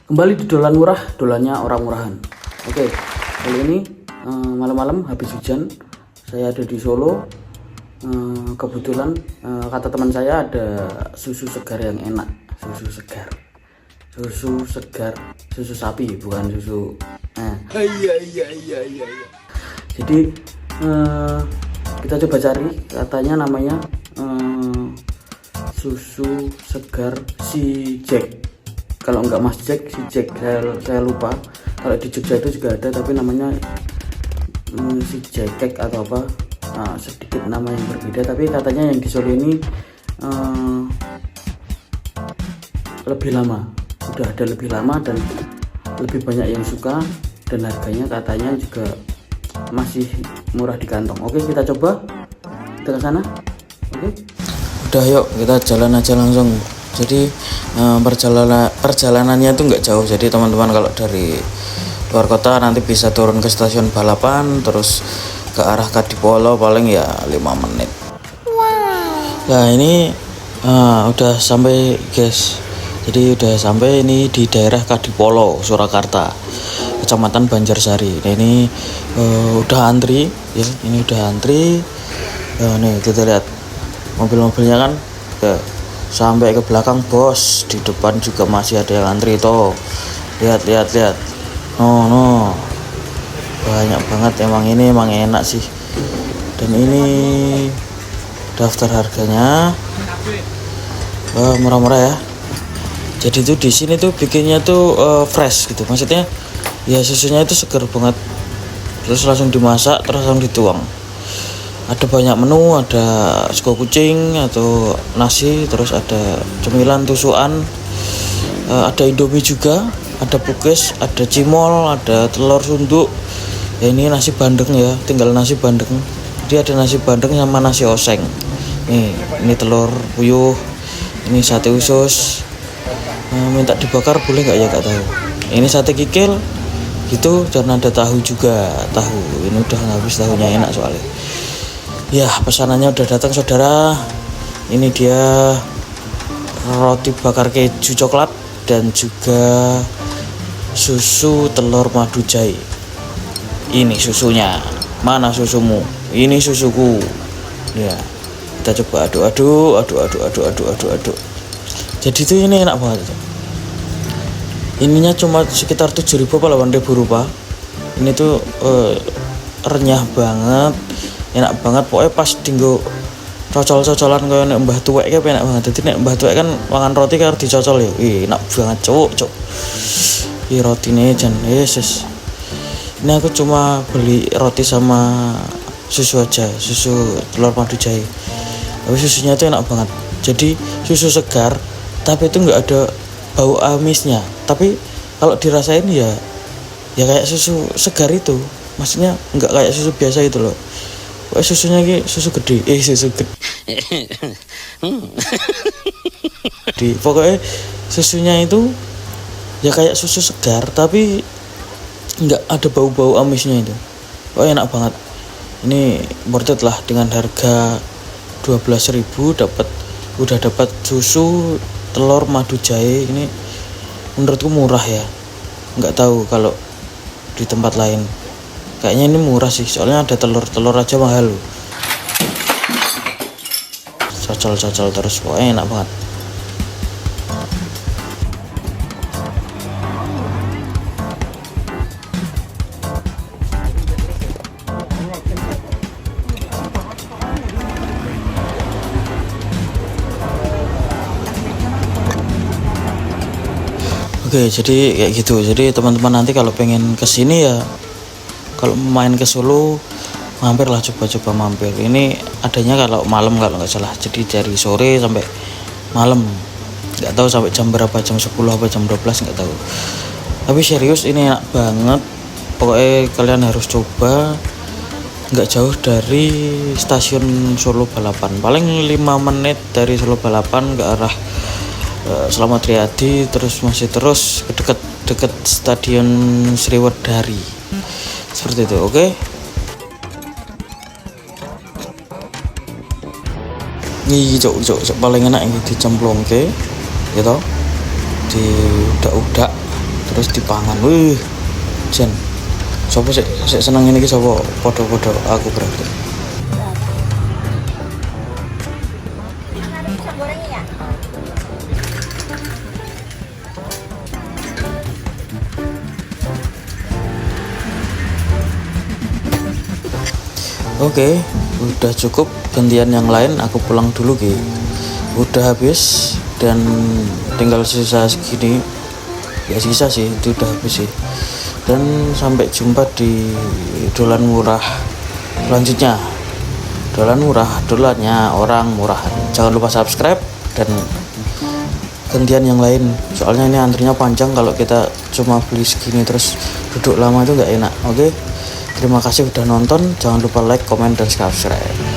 Kembali di Dolan Murah, dolannya orang murahan. Oke, kali ini malam-malam habis hujan, saya ada di Solo. Kebetulan kata teman saya ada susu segar yang enak. Susu sapi, bukan susu. Iya. Jadi kita coba cari, katanya namanya susu segar si Jack. Kalau enggak Mas Jack, si Jack, saya lupa. Kalau di Jogja itu juga ada, tapi namanya si Jack atau apa, sedikit nama yang berbeda. Tapi katanya yang di Solo ini lebih lama, udah ada lebih lama dan lebih banyak yang suka, dan harganya katanya juga masih murah di kantong. Oke, kita coba, kita ke sana. Oke. Udah, yuk kita jalan aja langsung. Jadi perjalanannya itu nggak jauh. Jadi teman-teman kalau dari luar kota nanti bisa turun ke stasiun Balapan, terus ke arah Kadipolo paling ya 5 menit. Nah ini udah sampai guys. Jadi udah sampai ini di daerah Kadipolo, Surakarta, Kecamatan Banjarsari. Nah ini udah antri ya, ini udah antri. Nih kita lihat mobil-mobilnya kan sampai ke belakang bos, di depan juga masih ada yang antri toh. Lihat. No. Banyak banget, emang enak sih. Dan ini daftar harganya. Murah-murah ya. Jadi tuh di sini tuh bikinnya tuh fresh gitu. Maksudnya ya susunya itu segar banget. Terus langsung dimasak, terus langsung dituang. Ada banyak menu, ada sego kucing atau nasi, terus ada cemilan tusukan, ada indomie juga, ada pukis, ada cimol, ada telur sunduk. Ya ini nasi bandeng ya, tinggal nasi bandeng. Jadi ada nasi bandeng sama nasi oseng. Ini telur puyuh, ini sate usus. Minta dibakar boleh nggak ya, nggak tahu. Ini sate kikil gitu, dan ada tahu juga, tahu. Ini udah habis tahunya, enak soalnya. Ya, pesanannya udah datang saudara. Ini dia roti bakar keju coklat dan juga susu telur madu jahe. Ini susunya. Mana susumu? Ini susuku. Ya, kita coba aduk. Jadi tuh ini enak banget. Ininya cuma sekitar 7.000 apa 8.000 rupiah. Ini tuh renyah banget. Enak banget, pokoknya pas dinggo cocol-cocolan kayak nek mbah tuwek kayak enak banget. Jadi nek mbah tuwek kan mangan roti karo dicocol ya. Enak banget, cuk. Iki rotine jan yesus. Ini aku cuma beli roti sama susu aja, susu telur madu jahe. Tapi susunya itu enak banget. Jadi susu segar, tapi itu enggak ada bau amisnya. Tapi kalau dirasain ya kayak susu segar itu. Maksudnya enggak kayak susu biasa itu loh. Susunya ki susu gede. Pokoknya susunya itu ya kayak susu segar, tapi nggak ada bau-bau amisnya itu. Enak banget. Ini worth it lah, dengan harga 12.000 udah dapat susu telur madu jahe. Ini menurutku murah ya. Nggak tahu kalau di tempat lain. Kayaknya ini murah sih, soalnya ada telur aja mahal loh. Cocol terus, pokoknya enak banget. Oke, jadi kayak gitu. Jadi teman-teman nanti kalau pengen kesini ya, kalau main ke Solo, mampirlah, coba mampir. Ini adanya kalau malam kalau nggak salah. Jadi dari sore sampai malam. Nggak tahu sampai jam berapa, jam 10 apa jam 12 nggak tahu. Tapi serius ini enak banget. Pokoknya kalian harus coba. Nggak jauh dari stasiun Solo Balapan. Paling 5 menit dari Solo Balapan ke arah Slamet Riyadi, terus masih terus dekat Stadion Sriwedari. Seperti itu, oke? Iki cok paling enak ini dicemplungke gitu. Di udak-udak terus dipangan. Wih. Jen. Sopo sik seneng ini iki sapa? Padha-padha aku berarti. Oke, udah cukup, gantian yang lain, aku pulang dulu Ki. Udah habis dan tinggal sisa segini. Ya sisa sih, itu udah habis sih. Dan sampai jumpa di dolan murah selanjutnya. Dolan murah, dolannya orang murahan. Jangan lupa subscribe dan gantian yang lain. Soalnya ini antrinya panjang, kalau kita cuma beli segini terus duduk lama itu nggak enak. Oke. Terima kasih udah nonton. Jangan lupa like, comment, dan subscribe.